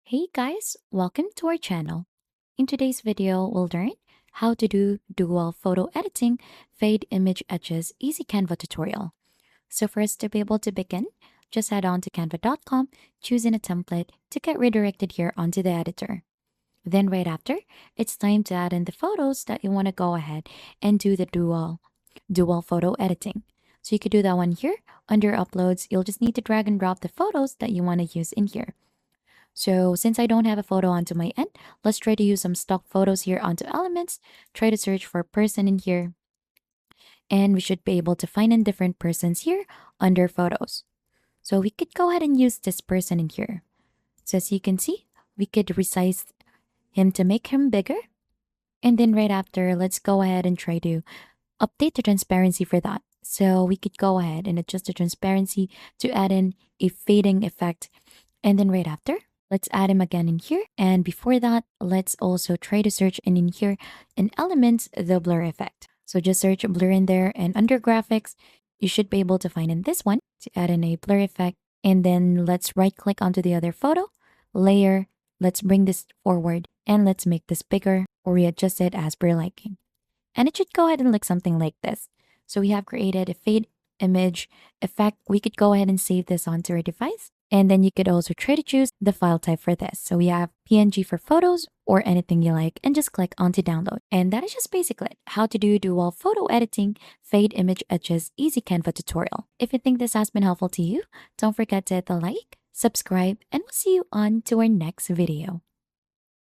Hey guys, welcome to our channel. In today's video, we'll learn how to do dual photo editing, fade image edges, easy Canva tutorial. So for us to be able to begin, just head on to canva.com, choosing a template to get redirected here onto the editor. Then right after, it's time to add in the photos that you want to go ahead and do the dual photo editing. So you could do that one here. Under uploads, you'll just need to drag and drop the photos that you want to use in here. So since I don't have a photo onto my end, let's try to use some stock photos here onto elements, try to search for person in here, and we should be able to find in different persons here under photos. So we could go ahead and use this person in here. So as you can see, we could resize him to make him bigger. And then right after, let's go ahead and try to update the transparency for that. So we could go ahead and adjust the transparency to add in a fading effect. And then right after, let's add him again in here. And before that, let's also try to search in here in elements, the blur effect. So just search blur in there, and under graphics, you should be able to find in this one to add in a blur effect. And then let's right click onto the other photo, layer, let's bring this forward and let's make this bigger or readjust it as per liking. And it should go ahead and look something like this. So we have created a fade image effect. We could go ahead and save this onto our device. And then you could also try to choose the file type for this. So we have PNG for photos or anything you like, and just click onto download. And that is just basically it. How to do dual photo editing, fade image edges, easy Canva tutorial. If you think this has been helpful to you, don't forget to hit the like, subscribe, and we'll see you on to our next video.